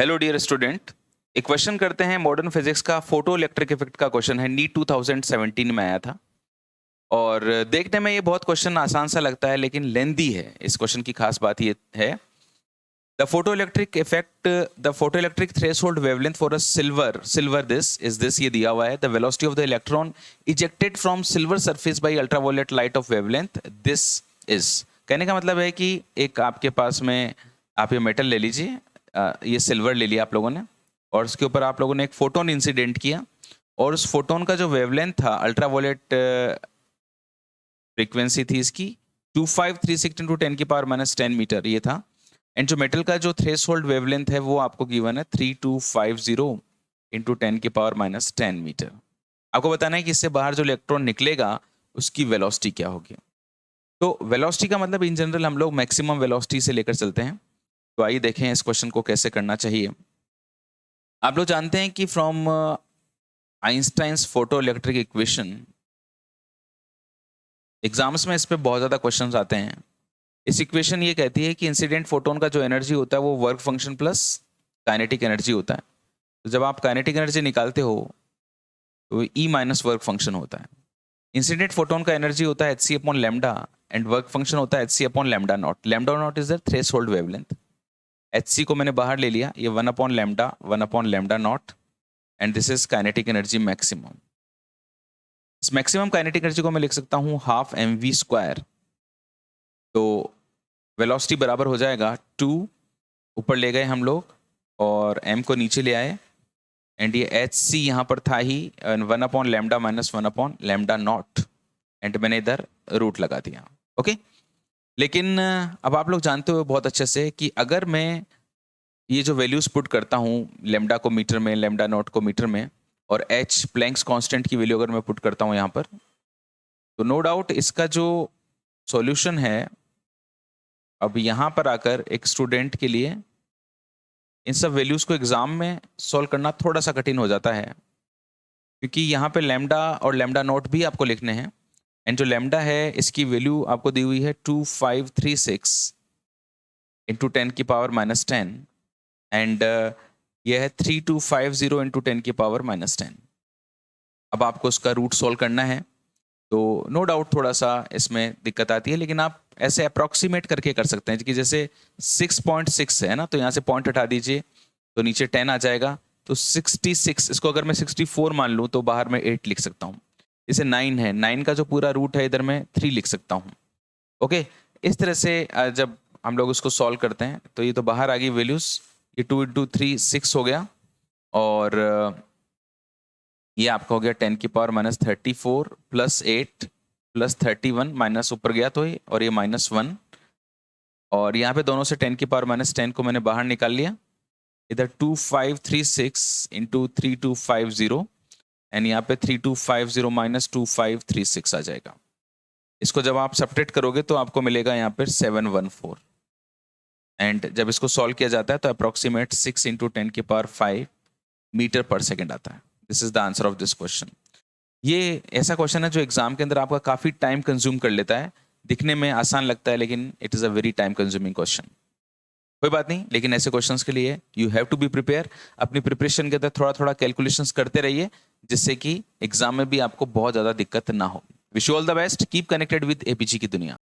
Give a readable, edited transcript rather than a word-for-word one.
Hello dear student, एक question करते हैं मॉडर्न फिजिक्स का। फोटो इलेक्ट्रिक इफेक्ट का क्वेश्चन है, नीट 2017 में आया था। और देखने में ये बहुत क्वेश्चन आसान सा लगता है, लेकिन लेंदी है। इस क्वेश्चन की खास बात ये है, the photo electric effect, the photo electric threshold wavelength for a silver this ये दिया हुआ है। The velocity of the electron ejected from silver surface by ultraviolet light of wavelength this is. कहने का मतलब है कि एक आपके पास में, आप ये मेटल ले लीजिए, ये सिल्वर ले लिया आप लोगों ने, और उसके ऊपर आप लोगों ने एक फोटोन इंसिडेंट किया, और उस फोटोन का जो वेवलेंथ था, अल्ट्रावायलेट फ्रीक्वेंसी थी इसकी 2536 इंटू 10⁻⁻10 मीटर ये था। एंड जो मेटल का जो थ्रेशोल्ड वेवलेंथ है वो आपको गिवन है 3250 इंटू 10⁻⁻10 मीटर। आपको बताना है कि इससे बाहर जो इलेक्ट्रॉन निकलेगा उसकी वेलोसिटी क्या होगी। तो वेलोसिटी का मतलब इन जनरल हम लोग मैक्सिमम वेलोसिटी से लेकर चलते हैं। तो आइए देखें इस क्वेश्चन को कैसे करना चाहिए। आप लोग जानते हैं कि from Einstein's photo electric equation, exams में इस पे बहुत ज़्यादा क्वेश्चंस आते हैं। इस इक्वेशन ये कहती है कि इंसिडेंट फोटोन का जो एनर्जी होता है वो work function plus kinetic energy होता है। तो जब आप काइनेटिक एनर्जी निकालते हो तो ई माइनस वर्क फंक्शन होता है। इंसिडेंट फोटोन का एनर्जी होता है H C upon lambda, and work function होता है H C upon lambda not. Lambda not is the threshold wavelength. H C को मैंने बाहर ले लिया, ये 1/λ not, and this is kinetic energy maximum. इस मैक्सिमम काइनेटिक एनर्जी को मैं लिख सकता हूँ हाफ mv²। तो वेलोसिटी बराबर हो जाएगा 2, ऊपर ले गए हम लोग और m को नीचे ले आए, एंड ये एच सी यहाँ पर था ही 1/λ माइनस 1/λ नॉट, एंड मैंने इधर रूट लगा दिया। ओके, लेकिन अब आप लोग जानते हो बहुत अच्छे से कि अगर मैं ये जो वैल्यूज पुट करता हूँ, लैम्डा को मीटर में, लैम्डा नॉट को मीटर में, और एच प्लैंक्स कांस्टेंट की वैल्यू अगर मैं पुट करता हूँ यहाँ पर, तो नो डाउट इसका जो सॉल्यूशन है, अब यहाँ पर आकर एक स्टूडेंट के लिए इन सब वैल्यूज को एग्जाम में सॉल्व करना थोड़ा सा कठिन हो जाता है, क्योंकि यहाँ पे लैम्डा और लैम्डा नॉट भी आपको लिखने हैं। एंड जो लैम्डा है इसकी वैल्यू आपको दी हुई है 2536 इंटू 10⁻⁻10, एंड यह है 3250 इंटू 10⁻⁻10। अब आपको उसका रूट सॉल्व करना है, तो नो डाउट थोड़ा सा इसमें दिक्कत आती है, लेकिन आप ऐसे अप्रॉक्सीमेट करके कर सकते हैं कि जैसे 6.6 है ना, तो यहाँ से पॉइंट हटा दीजिए तो नीचे 10 आ जाएगा, तो 66। इसको अगर मैं 64 मान लूँ तो बाहर में 8 लिख सकता हूँ। जैसे 9 है, 9 का जो पूरा रूट है इधर मैं 3 लिख सकता हूँ। ओके, इस तरह से जब हम लोग उसको सॉल्व करते हैं तो ये तो बाहर आ गई वैल्यूज, ये 2 इंटू 3 6 हो गया, और ये आपका हो गया 10⁻⁻34 प्लस 8 प्लस 31 माइनस ऊपर गया तो ये, और ये -1, और यहाँ पे दोनों से 10⁻⁻10 को मैंने बाहर निकाल लिया। इधर 2536 इंटू 3250, एंड यहाँ पे 3250 माइनस 2536 आ जाएगा। इसको जब आप सब्ट्रैक्ट करोगे तो आपको मिलेगा यहाँ पर 714, एंड जब इसको सॉल्व किया जाता है तो अप्रॉक्सीमेट 6 इंटू 10⁵ मीटर पर सेकेंड आता है। This is the answer of this question. ये ऐसा क्वेश्चन है जो एग्जाम के अंदर आपका काफी टाइम कंज्यूम कर लेता है। दिखने में आसान लगता है, लेकिन it is a very time consuming question. कोई बात नहीं, लेकिन ऐसे क्वेश्चंस के लिए you have to be prepare. अपनी प्रिपरेशन के अंदर थोड़ा थोड़ा कैलकुलेशंस करते रहिए, जिससे कि एग्जाम में भी आपको बहुत ज्यादा दिक्कत ना हो। Wish you all the best, keep connected with APG की दुनिया।